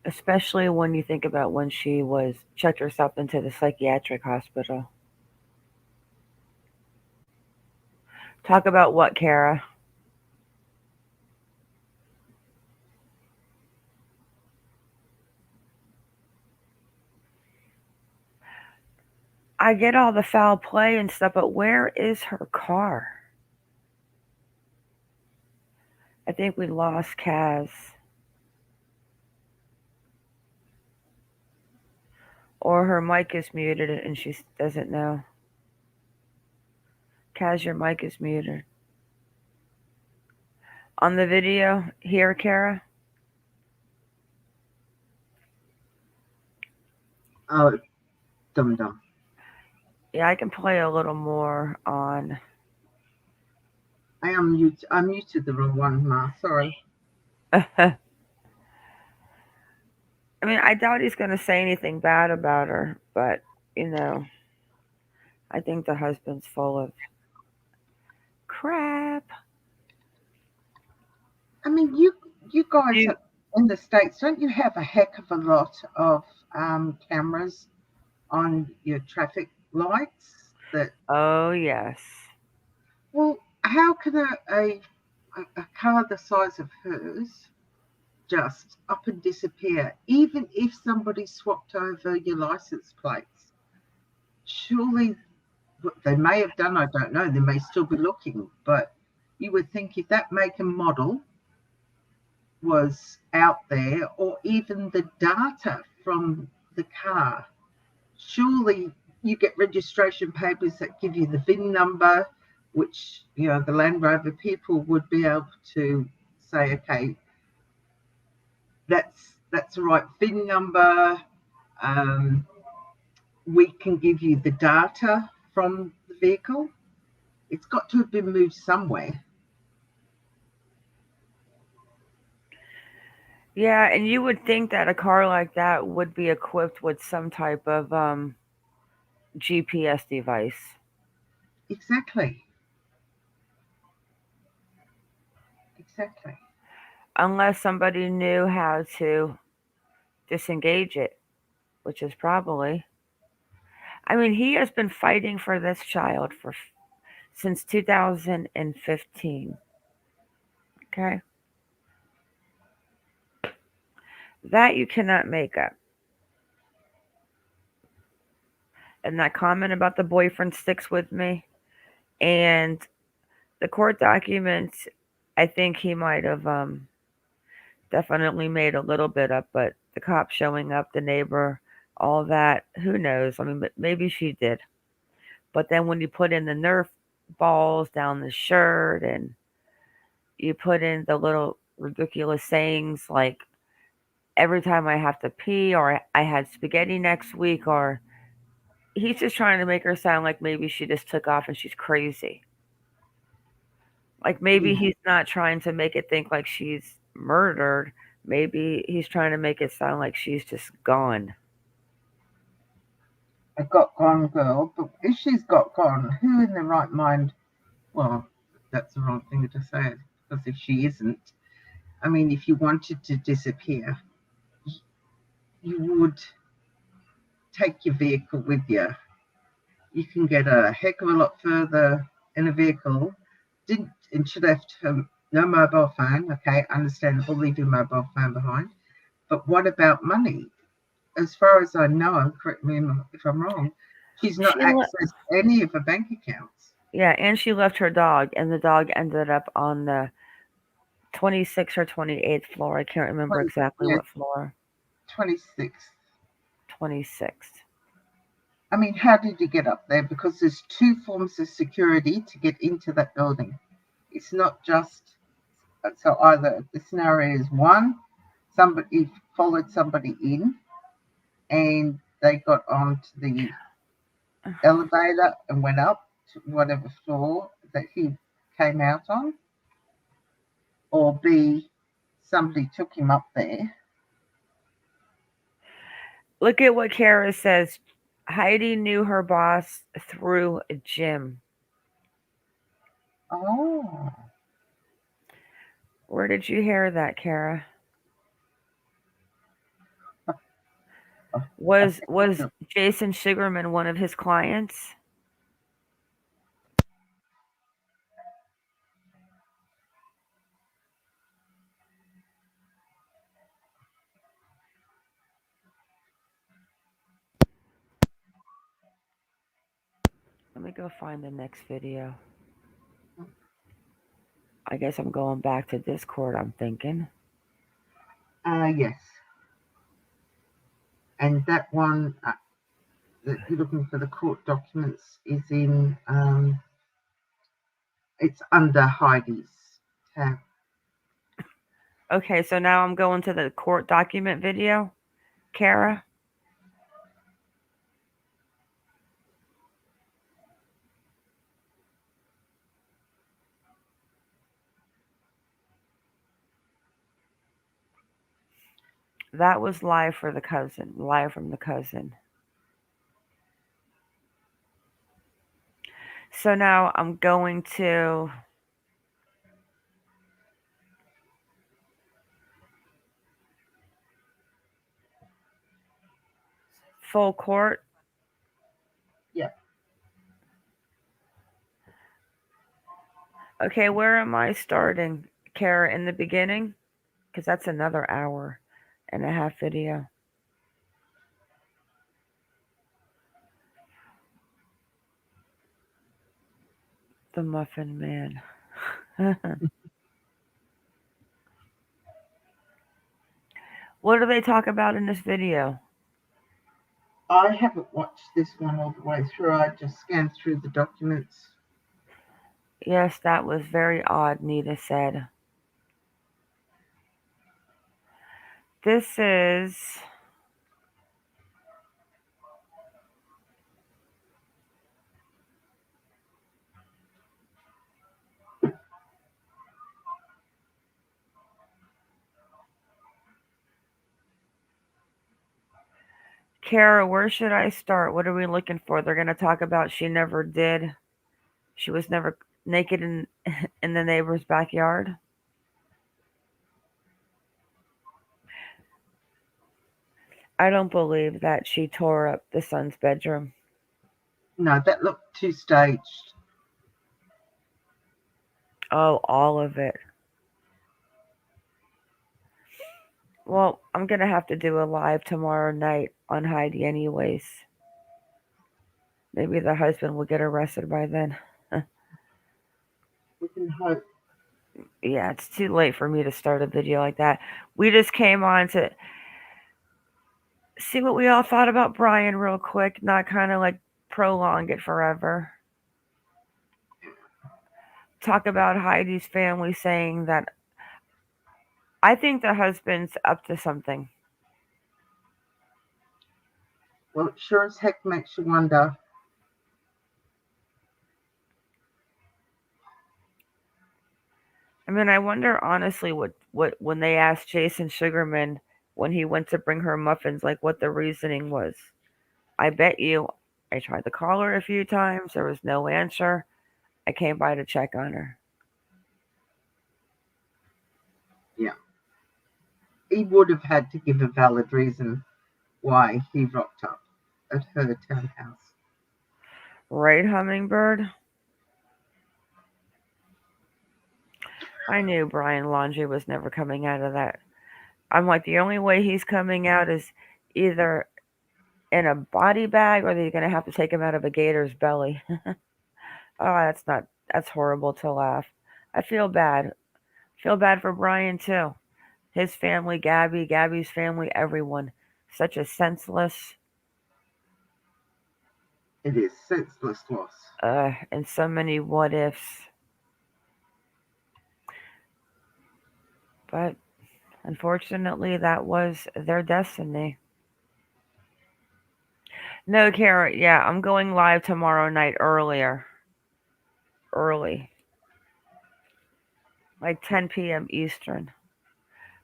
Especially when you think about when she was checked herself into the psychiatric hospital. Talk about what, Kara? I get all the foul play and stuff, but where is her car? I think we lost Kaz. Or her mic is muted and she doesn't know. Kaz, your mic is muted. On the video here, Kara? Oh, dum dum. Yeah, I can play a little more on. I muted the wrong one, Ma. Sorry. I mean, I doubt he's going to say anything bad about her, but, you know, I think the husband's full of crap. I mean, you guys You, in the States, don't you have a heck of a lot of cameras on your traffic lights that, oh, yes. well, how can a car the size of hers just up and disappear, even if somebody swapped over your license plates? Surely what they may have done, I don't know, they may still be looking, but you would think if that make and model was out there, or even the data from the car, surely you get registration papers that give you the VIN number, which the Land Rover people would be able to say, okay, that's the right VIN number. Um, we can give you the data from the vehicle. It's got to have been moved somewhere. Yeah, and you would think that a car like that would be equipped with some type of GPS device. Exactly. Exactly. Unless somebody knew how to disengage it, which is probably. I mean, he has been fighting for this child for since 2015. Okay, that you cannot make up. And that comment about the boyfriend sticks with me. And the court documents, I think he might have definitely made a little bit up, but the cop showing up, the neighbor, all that, who knows? I mean, maybe she did. But then when you put in the Nerf balls down the shirt and you put in the little ridiculous sayings like every time I have to pee or I had spaghetti next week or he's just trying to make her sound like maybe she just took off and she's crazy. Like maybe Yeah, he's not trying to make it think like she's murdered. Maybe he's trying to make it sound like she's just gone. a got gone girl, but if she's got gone, who in their right mind? Well, that's the wrong thing to say, because if she isn't, I mean, if you wanted to disappear, you would take your vehicle with you. You can get a heck of a lot further in a vehicle and she left her no mobile phone. Okay, understandable, leave your mobile phone behind. But what about money? As far as I know, correct me if I'm wrong, she's not She le- accessed any of her bank accounts. yeah, and she left her dog, and the dog ended up on the 26th or 28th floor. I can't remember 20, exactly yeah, what floor. 26th. 26th. I mean, how did you get up there? Because there's two forms of security to get into that building. It's not just so either the scenario is one, somebody followed somebody in and they got onto the elevator and went up to whatever floor that he came out on, or B, somebody took him up there. Look at what Kara says. Heidi knew her boss through Jim. Oh, Where did you hear that, Kara? Was Jason Sugarman one of his clients? Let me go find the next video. I guess I'm going back to Discord, I'm thinking. yes. And that one that you're looking for the court documents is in, it's under Heidi's tab. Okay, so now I'm going to the court document video. Kara? That was live for the cousin. Live from the cousin. So now I'm going to full court. Yeah. Okay, where am I starting? Kara, in the beginning? Because that's another hour and a half video. The Muffin Man. What do they talk about in this video? I haven't watched this one all the way through. I just scanned through the documents. Yes, that was very odd, Nita said. This is Kara, where should I start? What are we looking for? They're going to talk about she never did. She was never naked in in the neighbor's backyard. I don't believe that she tore up the son's bedroom. No, that looked too staged. Oh, all of it. Well, I'm going to have to do a live tomorrow night on Heidi anyways. Maybe the husband will get arrested by then. We can hope. Yeah, it's too late for me to start a video like that. We just came on to see what we all thought about Brian real quick, not kind of like prolong it forever. Talk about Heidi's family saying that I think the husband's up to something. Well, it sure as heck makes you wonder. I mean, I wonder honestly what when they asked Jason Sugarman when he went to bring her muffins, like what the reasoning was. I bet you I tried to call her a few times. There was no answer. I came by to check on her. Yeah. He would have had to give a valid reason why he rocked up at her townhouse. Right, Hummingbird? I knew Brian Laundrie was never coming out of that. I'm like, the only way he's coming out is either in a body bag or they're going to have to take him out of a gator's belly. Oh, that's horrible to laugh. I feel bad. Feel bad for Brian too. His family, Gabby's family, everyone. Such a senseless, It is senseless loss. and so many what ifs. But unfortunately, that was their destiny. No, Kara, yeah, I'm going live tomorrow night early, like 10 p.m. Eastern.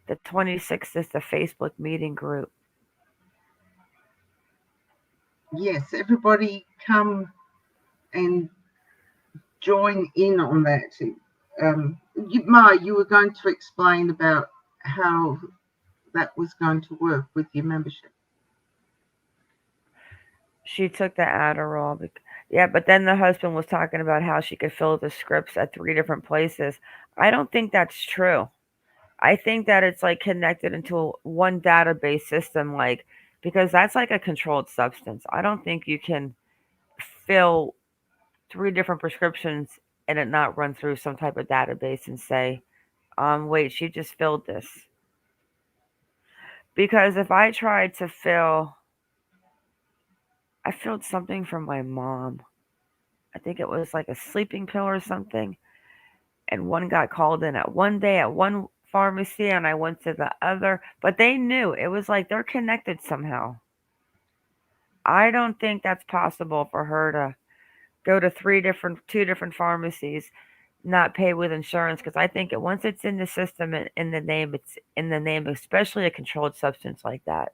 The 26th is the Facebook meeting group. Yes, everybody come and join in on that. You were going to explain about how that was going to work with your membership. She took the Adderall. Yeah, but then the husband was talking about how she could fill the scripts at 3 different places. I don't think that's true. I think that it's like connected into one database system, like because that's like a controlled substance. I don't think you can fill 3 different prescriptions and it not run through some type of database and say, wait, she just filled this. Because if I tried to fill, I filled something from my mom. I think it was like a sleeping pill or something. And one got called in at one day at one pharmacy and I went to the other. But they knew. It was like they're connected somehow. I don't think that's possible for her to go to 2 different pharmacies, not pay with insurance. Because I think once it's in the system and in the name, it's in the name, especially a controlled substance like that.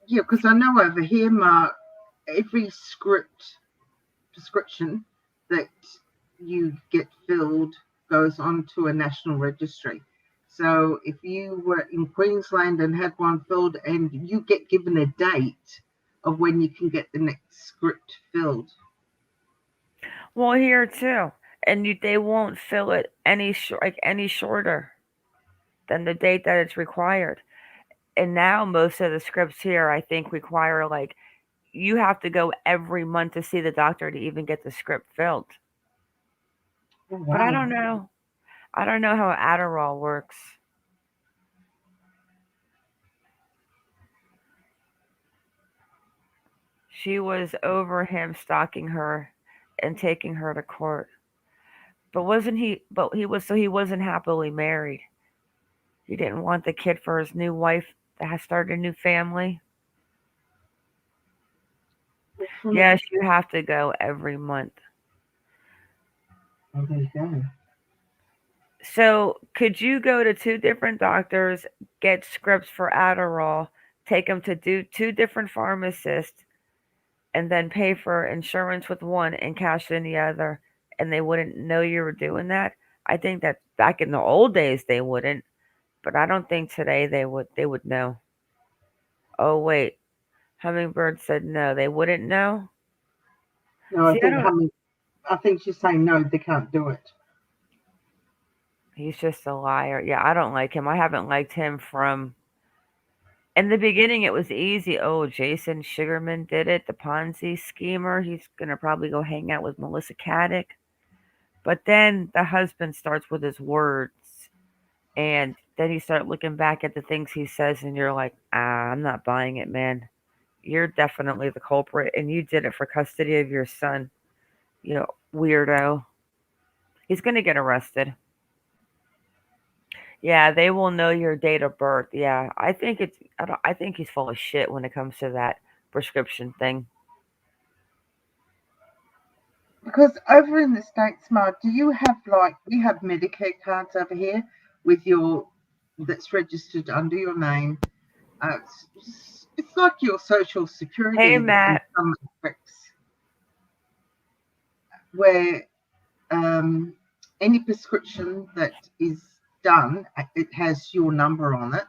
Yeah, because I know over here, Mark, every prescription that you get filled goes onto a national registry. So if you were in Queensland and had one filled, and you get given a date of when you can get the next script filled. Well, here too, and they won't fill it any shorter than the date that it's required. And now most of the scripts here, I think, require like you have to go every month to see the doctor to even get the script filled. Oh, But I wow. don't know. I don't know how Adderall works. She was over him stalking her and taking her to court. But wasn't he? But he was so he wasn't happily married. He didn't want the kid for his new wife that has started a new family. Yes, you have to go every month. Oh, there you go. So, could you go to 2 different doctors, get scripts for Adderall, take them to 2 different pharmacists, and then pay for insurance with one and cash in the other, and they wouldn't know you were doing that? I think that back in the old days they wouldn't, but I don't think today they would. They would know. Oh wait, Hummingbird said no, they wouldn't know. No, See, I don't. I think she's saying no, they can't do it. He's just a liar. Yeah, I don't like him. I haven't liked him from. In the beginning, it was easy. Oh, Jason Sugarman did it, the Ponzi schemer. He's gonna probably go hang out with Melissa Caddick. But then the husband starts with his words, and then you start looking back at the things he says, and you're like, I'm not buying it, man. You're definitely the culprit, and you did it for custody of your son. You know, weirdo. He's gonna get arrested. Yeah, they will know your date of birth. Yeah, I think it's. I think he's full of shit when it comes to that prescription thing. Because over in the States, Mark, do you have we have Medicare cards over here with that's registered under your name. It's like your social security Hey, in Matt. some aspects, where any prescription that is done, it has your number on it.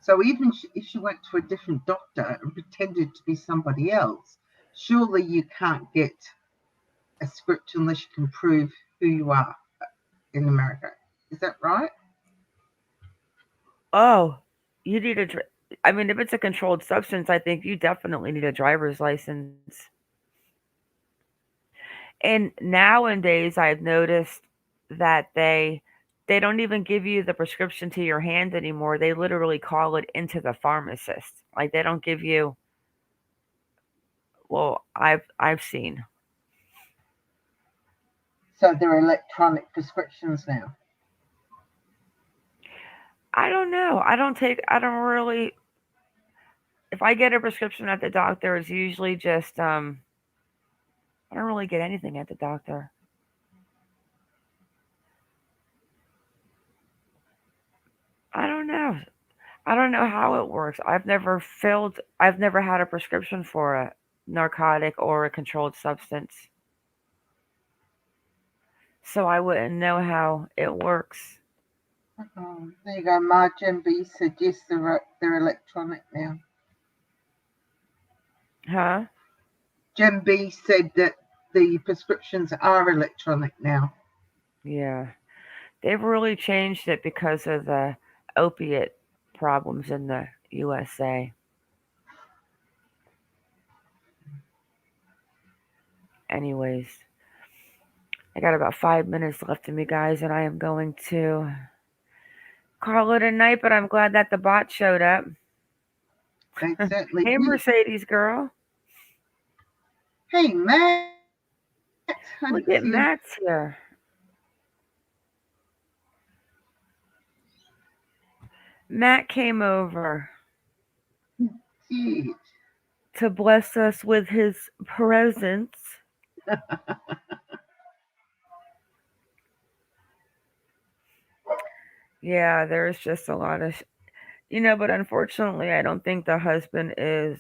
So even if she went to a different doctor and pretended to be somebody else, surely you can't get a script unless you can prove who you are in America. Is that right? Oh, you need a. I mean, if it's a controlled substance, I think you definitely need a driver's license. And nowadays, I've noticed that they don't even give you the prescription to your hand anymore. They literally call it into the pharmacist. Like they don't give you. Well, I've seen. So they're electronic prescriptions now. I don't know. I don't take. I don't really. If I get a prescription at the doctor, it's usually just. I don't really get anything at the doctor. I don't know. I don't know how it works. I've never filled. I've never had a prescription for a narcotic or a controlled substance, so I wouldn't know how it works. There you go. My Gem B said yes, they're electronic now. Huh? Gem B said that the prescriptions are electronic now. Yeah. They've really changed it because of the opiate problems in the USA. Anyways, I got about 5 minutes left of me, guys, and I am going to call it a night, but I'm glad that the bot showed up. They certainly Hey, did. Mercedes girl. Hey, Matt. I Look didn't at see him. Matt's here. Matt came over Cute. to bless us with his presence. Yeah, there's just a lot of, but unfortunately, I don't think the husband is.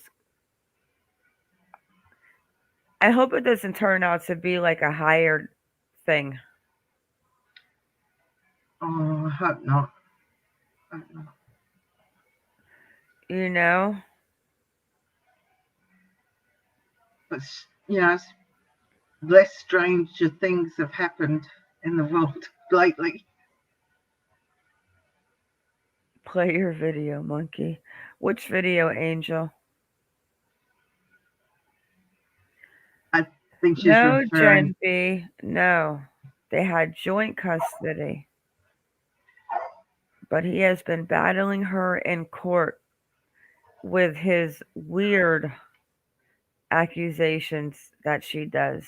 I hope it doesn't turn out to be like a hired thing. Oh, I hope not. Hope not. You know? But, less stranger things have happened in the world lately. Play your video, monkey. Which video, Angel? I think she's No, referring. Gen B. No. They had joint custody. But he has been battling her in court with his weird accusations that she does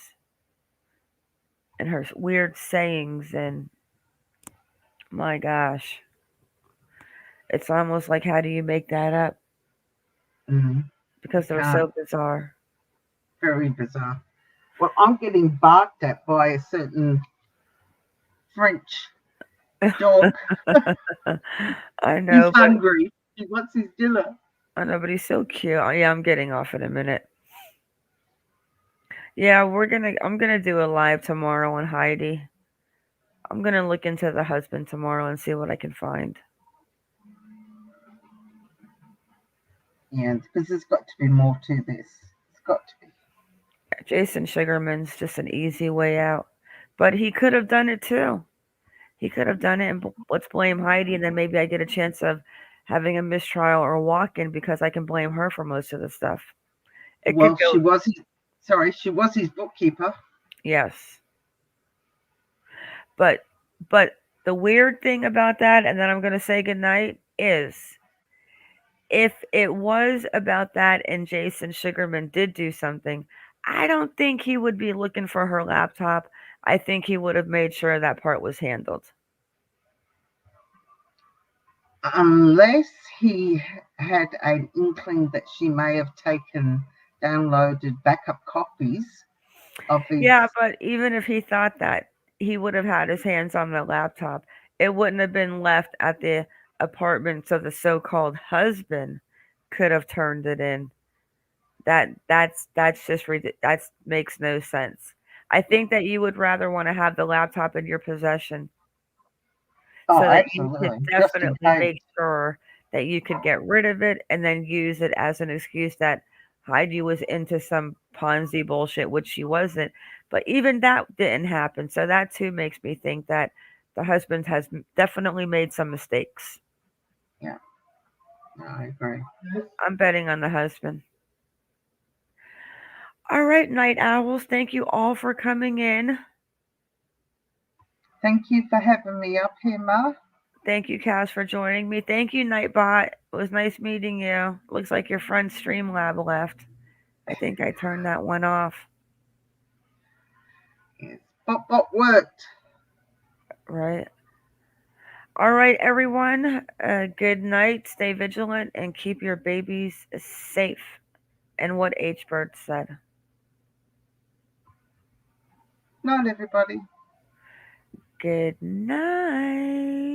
and her weird sayings. And my gosh, it's almost like, how do you make that up? Mm-hmm. Because they're so bizarre. Very bizarre. Well, I'm getting barked at by a certain French dog. I He's know, but hungry. He wants his dinner. I know, but he's so cute. Oh, yeah, I'm getting off in a minute. Yeah, I'm gonna do a live tomorrow on Heidi. I'm gonna look into the husband tomorrow and see what I can find. Yeah, because there's got to be more to this. It's got to be. Jason Sugarman's just an easy way out, but he could have done it too. He could have done it, and let's blame Heidi, and then maybe I get a chance of having a mistrial or a walk-in because I can blame her for most of the stuff. It could Well, go. she was his bookkeeper. Yes, but the weird thing about that, and then I'm gonna say goodnight, is if it was about that and Jason Sugarman did do something, I don't think he would be looking for her laptop. I think he would have made sure that part was handled. Unless he had an inkling that she may have downloaded backup copies of his. Yeah, but even if he thought that, he would have had his hands on the laptop. It wouldn't have been left at the apartment so the so-called husband could have turned it in. That's just that makes no sense. I think that you would rather want to have the laptop in your possession Oh, so that you could absolutely. Just in definitely case. make sure that you could get rid of it and then use it as an excuse that Heidi was into some Ponzi bullshit, which she wasn't. But even that didn't happen. So that too makes me think that The husband has definitely made some mistakes. Yeah, no, I agree. I'm betting on the husband. All right, night owls, thank you all for coming in. Thank you for having me up here, Ma. Thank you, Kazs, for joining me. Thank you, Nightbot. It was nice meeting you. Looks like your friend Streamlab left. I think I turned that one off. Yes, but worked. Right. All right, everyone. Good night. Stay vigilant and keep your babies safe. And what H Bird said. Night, everybody. Good night.